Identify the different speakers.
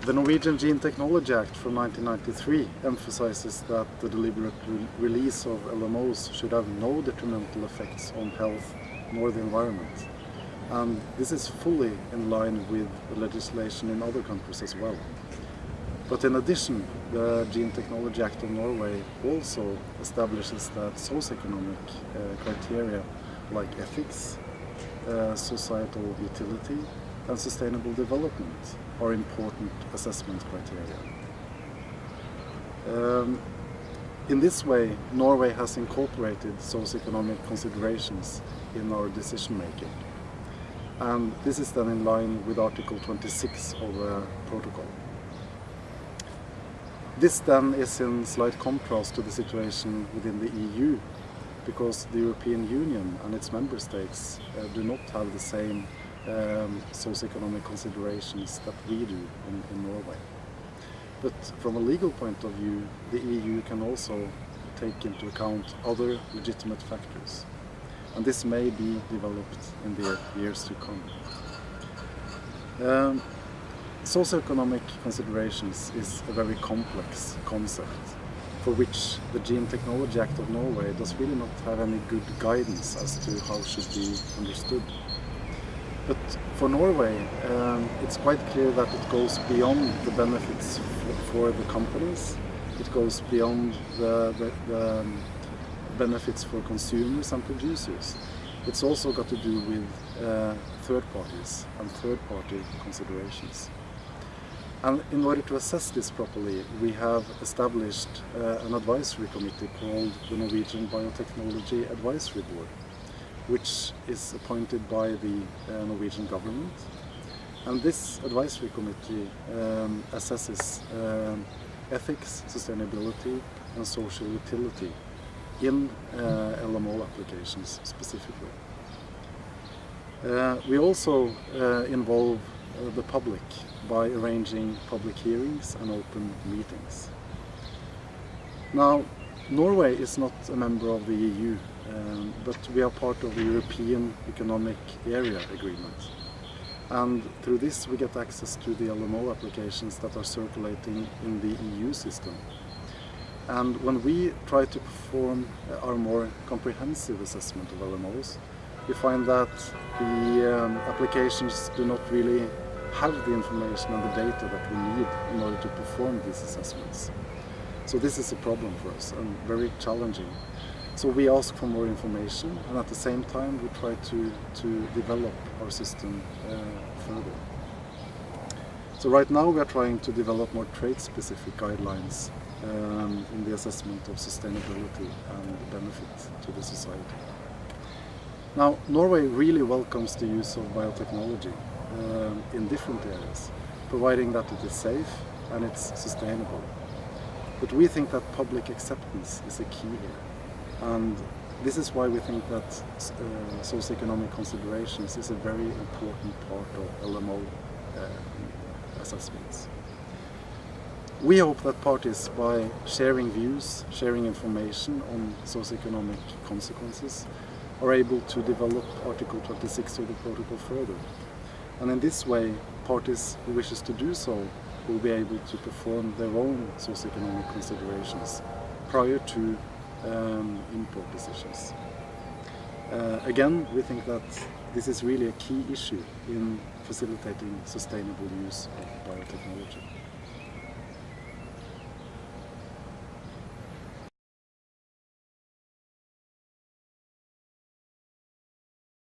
Speaker 1: The Norwegian Gene Technology Act from 1993 emphasizes that the deliberate release of LMOs should have no detrimental effects on health nor the environment. And this is fully in line with the legislation in other countries as well. But in addition, the Gene Technology Act of Norway also establishes that socio-economic criteria like ethics, societal utility and sustainable development are important assessment criteria. In this way, Norway has incorporated socio-economic considerations in our decision making. And this is then in line with Article 26 of the protocol. This then is in slight contrast to the situation within the EU, because the European Union and its member states do not have the same socio-economic considerations that we do in Norway. But from a legal point of view, the EU can also take into account other legitimate factors. And this may be developed in the years to come. Socio-economic considerations is a very complex concept for which the Gene Technology Act of Norway does really not have any good guidance as to how it should be understood. But for Norway, it's quite clear that it goes beyond the benefits for the companies. It goes beyond the benefits for consumers and producers. It's also got to do with third parties and third-party considerations. And in order to assess this properly, we have established an advisory committee called the Norwegian Biotechnology Advisory Board, which is appointed by the Norwegian government. And this advisory committee assesses ethics, sustainability and social utility in LMO applications specifically. We also involve the public by arranging public hearings and open meetings. Now, Norway is not a member of the EU, but we are part of the European Economic Area Agreement. And through this we get access to the LMO applications that are circulating in the EU system. And when we try to perform our more comprehensive assessment of LMOs, we find that the applications do not really have the information and the data that we need in order to perform these assessments. So this is a problem for us and very challenging. So we ask for more information, and at the same time we try to develop our system further. So right now we are trying to develop more trade-specific guidelines in the assessment of sustainability and benefit to the society. Now, Norway really welcomes the use of biotechnology in different areas, providing that it is safe and it's sustainable. But we think that public acceptance is a key here. And this is why we think that socio-economic considerations is a very important part of LMO assessments. We hope that parties, by sharing views, sharing information on socio-economic consequences, are able to develop Article 26 of the protocol further. And in this way, parties who wishes to do so will be able to perform their own socio-economic considerations prior to import decisions. Again, we think that this is really a key issue in facilitating sustainable use of biotechnology.